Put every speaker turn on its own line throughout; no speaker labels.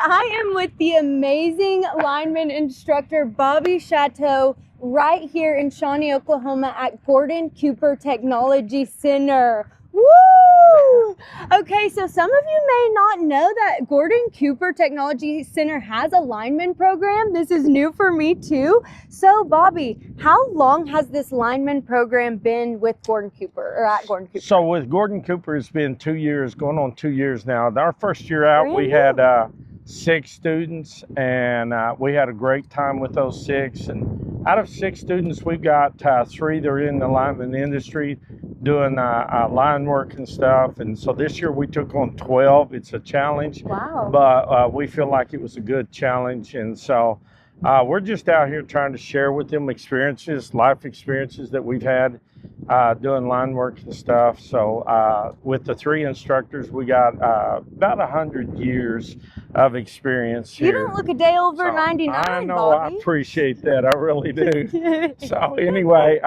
I am with the amazing lineman instructor, Bobby Chateau, right here in Shawnee, Oklahoma at Gordon Cooper Technology Center. Woo! Okay, so some of you may not know that Gordon Cooper Technology Center has a lineman program. This is new for me too. So Bobby, how long has this lineman program been with Gordon Cooper or at Gordon Cooper?
So with Gordon Cooper, it's been 2 years, going on 2 years now. Our first year out, we had 6 students, and we had a great time with those 6. And out of 6 students, we've got 3 that are in the lineman industry doing line work and stuff. And so this year we took on 12. It's a challenge,
wow,
but we feel like it was a good challenge. And so we're just out here trying to share with them experiences, life experiences that we've had doing line work and stuff. So with the 3 instructors, we got about 100 years of experience here.
You don't look a day over 99,
I know,
Bobby.
I appreciate that. I really do. So anyway,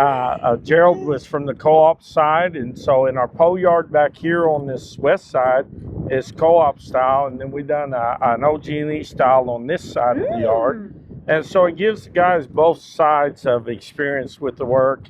Gerald was from the co-op side, and so in our pole yard back here on this west side is co-op style, and then we done an OG&E style on this side of the yard. And so it gives the guys both sides of experience with the work.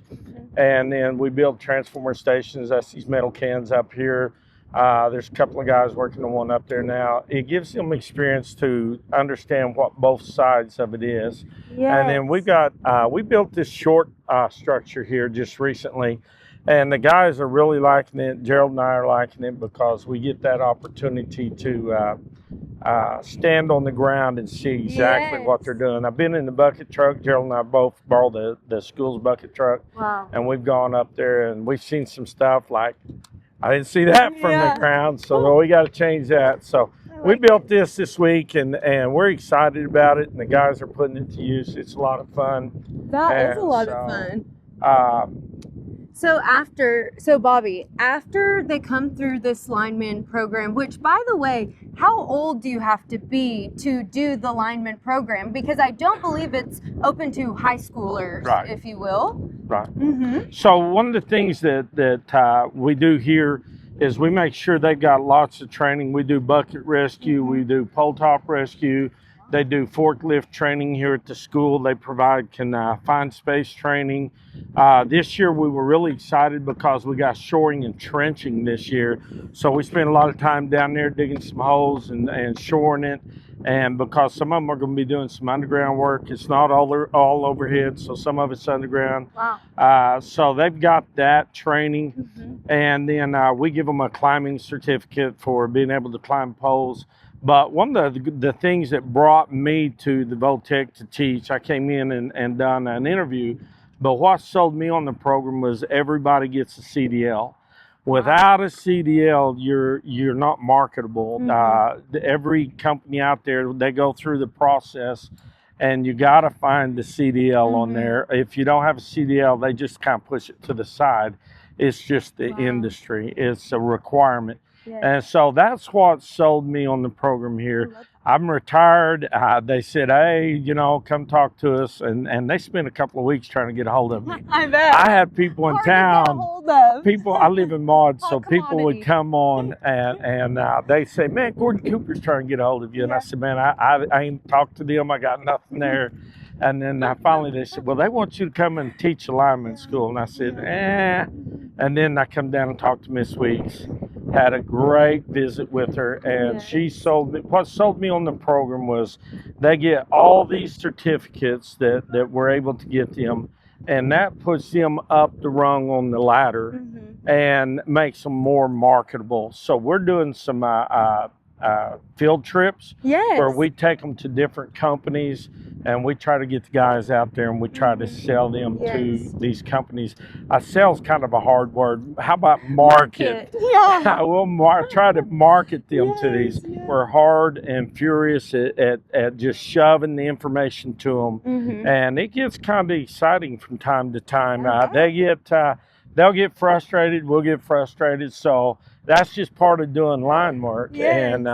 And then we build transformer stations. That's these metal cans up here. There's a couple of guys working on one up there now. It gives them experience to understand what both sides of it is.
Yes.
And then we built this short structure here just recently. And the guys are really liking it. Gerald and I are liking it because we get that opportunity to stand on the ground and see exactly what they're doing. I've been in the bucket truck. Gerald and I both borrowed the school's bucket truck.
Wow.
And we've gone up there and we've seen some stuff like, I didn't see that from the ground, so we got to change that. So we built this week, and we're excited about it, and the guys are putting it to use. It's a lot of fun.
That is a lot of fun. So Bobby, after they come through this lineman program, which by the way, how old do you have to be to do the lineman program? Because I don't believe it's open to high schoolers,
right,
if you will.
Right. So one of the things that we do here is we make sure they've got lots of training. We do bucket rescue, we do pole top rescue. They do forklift training here at the school. They provide confined space training. This year we were really excited because we got shoring and trenching this year. So we spent a lot of time down there digging some holes and shoring it. And because some of them are going to be doing some underground work, it's not all overhead, so some of it's underground.
Wow.
So they've got that training. And then we give them a climbing certificate for being able to climb poles. But one of the things that brought me to the Voltech to teach, I came in and done an interview, but what sold me on the program was everybody gets a CDL. Without a CDL, you're not marketable. Every company out there, they go through the process, and you got to find the CDL on there. If you don't have a CDL, they just kind of push it to the side. It's just the industry. It's a requirement. Yes. And so that's what sold me on the program here. I'm retired. They said, hey, come talk to us. And they spent a couple of weeks trying to get a hold of me.
I bet.
I had people in town. I live in Maud, so people would come on and they say, man, Gordon Cooper's trying to get a hold of you. And I said, man, I ain't talked to them. I got nothing there. And then finally they said, well, they want you to come and teach alignment school. And I said, And then I come down and talk to Miss Weeks. Had a great visit with her, and she sold me. What sold me on the program was they get all these certificates that we're able to get them, and that puts them up the rung on the ladder and makes them more marketable. So we're doing some field trips where we take them to different companies, and we try to get the guys out there and we try to sell them to these companies. Sell's kind of a hard word. How about market? We'll try to market them to these. We're hard and furious at just shoving the information to them, and it gets kind of exciting from time to time. They'll get frustrated, we'll get frustrated, so that's just part of doing line work. And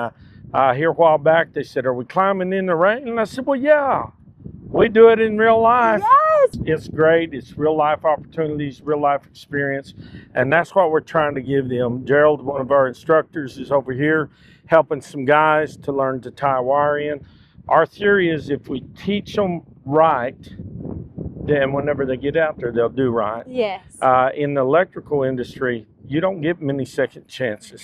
here a while back they said, are we climbing in the rain? And I said, well, yeah, we do it in real life. It's great. It's real life opportunities, real life experience, and that's what we're trying to give them. Gerald, one of our instructors, is over here. helping some guys to learn to tie wire in. Our theory is if we teach them right, then whenever they get out there, they'll do right.
Yes.
In the electrical industry, you don't get many second chances.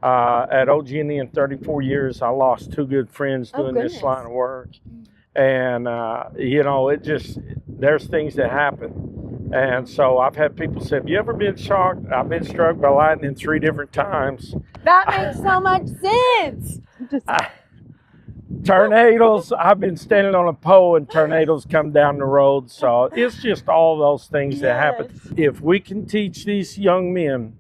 At OG&E in 34 years, I lost 2 good friends doing this line of work. And, you know, there's things that happen. And so I've had people say, have you ever been shocked? I've been struck by lightning 3 different times.
That makes so much sense.
Tornadoes, I've been standing on a pole and tornadoes come down the road. So it's just all those things that happen. If we can teach these young men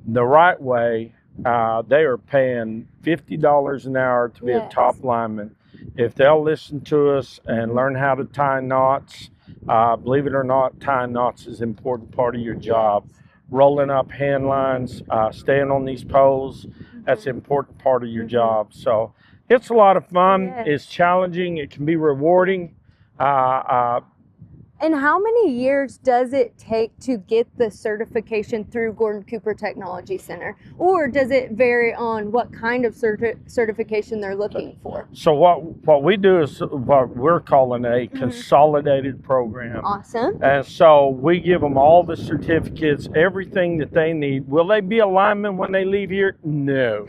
the right way, they are paying $50 an hour to be a top lineman. If they'll listen to us and learn how to tie knots, believe it or not, tying knots is an important part of your job. Rolling up hand lines, staying on these poles, that's an important part of your job. So it's a lot of fun. It's challenging. It can be rewarding.
And how many years does it take to get the certification through Gordon Cooper Technology Center? Or does it vary on what kind of certification they're looking for?
So what we do is what we're calling a consolidated program.
Awesome.
And so we give them all the certificates, everything that they need. Will they be a lineman when they leave here? No.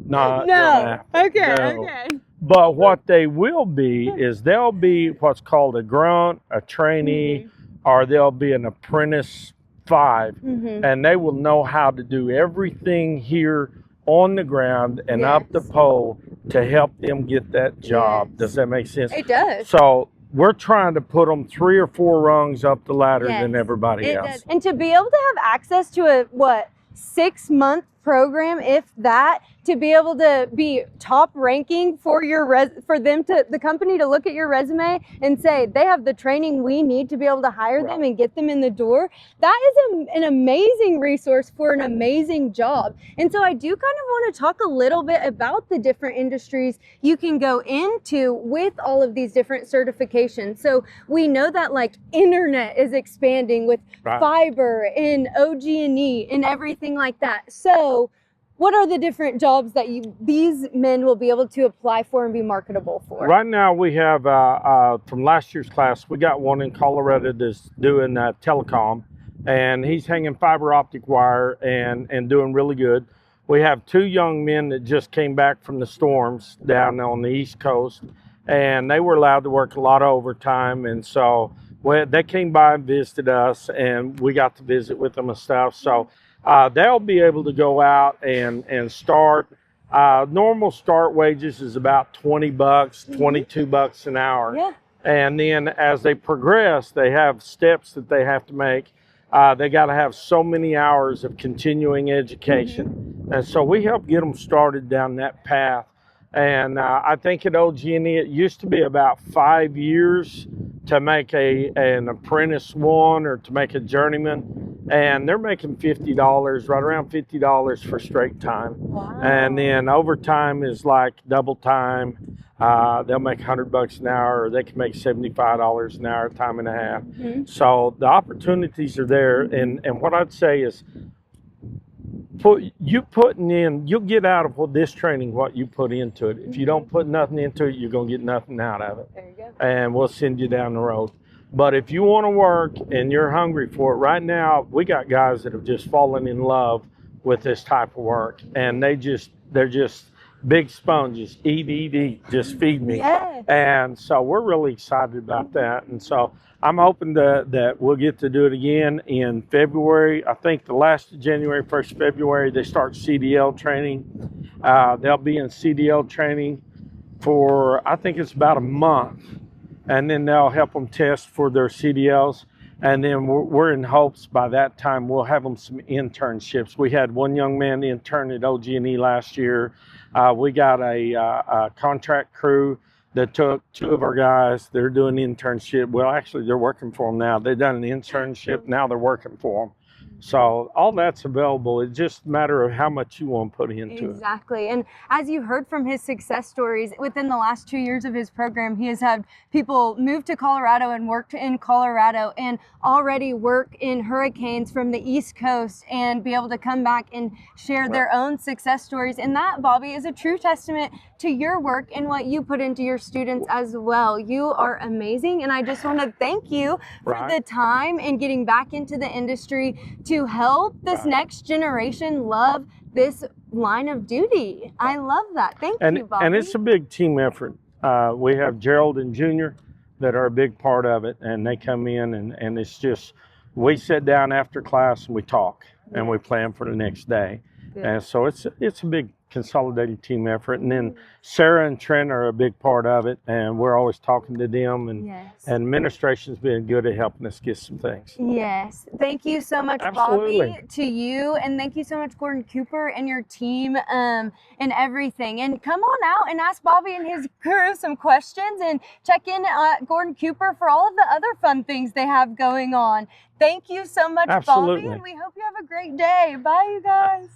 No. Okay.
But what they will be is they'll be what's called a grunt, a trainee, or they'll be an apprentice 5. And they will know how to do everything here on the ground and up the pole to help them get that job. Does that make sense?
It does.
So we're trying to put them 3 or 4 rungs up the ladder than everybody else.
Does. And to be able to have access to a 6-month program, if that, to be able to be top ranking for the company to look at your resume and say they have the training we need to be able to hire them and get them in the door. That is an amazing resource for an amazing job. And so I do kind of want to talk a little bit about the different industries you can go into with all of these different certifications. So we know that like internet is expanding with fiber and OG&E and everything like that. So what are the different jobs that these men will be able to apply for and be marketable for?
Right now we have, from last year's class, we got one in Colorado that's doing telecom, and he's hanging fiber optic wire and doing really good. We have 2 young men that just came back from the storms down on the East Coast, and they were allowed to work a lot of overtime, and so they came by and visited us, and we got to visit with them and stuff. So they'll be able to go out and start. Normal start wages is about $20, $22 an hour. And then as they progress, they have steps that they have to make. They got to have so many hours of continuing education. And so we help get them started down that path. And I think at OG&E, it used to be about 5 years to make an apprentice 1 or to make a journeyman. And they're making $50, right around $50 for straight time.
Wow.
And then overtime is like double time. They'll make $100 an hour, or they can make $75 an hour, time and a half. So the opportunities are there. And what I'd say is, you'll get out of this training what you put into it. If you don't put nothing into it, you're going to get nothing out of it.
There you go.
And we'll send you down the road. But if you want to work and you're hungry for it, right now we got guys that have just fallen in love with this type of work, and they're just big sponges. Eat, just feed me. And so we're really excited about that. And so I'm hoping that we'll get to do it again in February. I think the last of January, 1st February, they start CDL training. They'll be in CDL training for, I think it's about a month. And then they'll help them test for their CDLs. And then we're in hopes by that time we'll have them some internships. We had one young man intern at OG&E last year. We got a contract crew that took 2 of our guys. They're doing internship. Well, actually, they're working for them now. They've done an internship. Now they're working for them. So all that's available. It's just a matter of how much you want to put into it.
Exactly. And as you heard from his success stories, within the last 2 years of his program, he has had people move to Colorado and work in Colorado and already work in hurricanes from the East Coast and be able to come back and share their own success stories. And that, Bobby, is a true testament to your work and what you put into your students as well. You are amazing. And I just want to thank you for the time and getting back into the industry to help this next generation love this line of duty. I love that. Thank you, Bobby.
And it's a big team effort. We have Gerald and Junior that are a big part of it, and they come in and it's just, we sit down after class and we talk and we plan for the next day. Good. And so it's a big consolidated team effort. And then Sarah and Trent are a big part of it, and we're always talking to them, and administration's been good at helping us get some things.
Yes. Thank you so much, Bobby, to you, and thank you so much, Gordon Cooper and your team, and everything. And come on out and ask Bobby and his crew some questions, and check in at Gordon Cooper for all of the other fun things they have going on. Thank you so much, Bobby, and we hope you have a great day. Bye, you guys.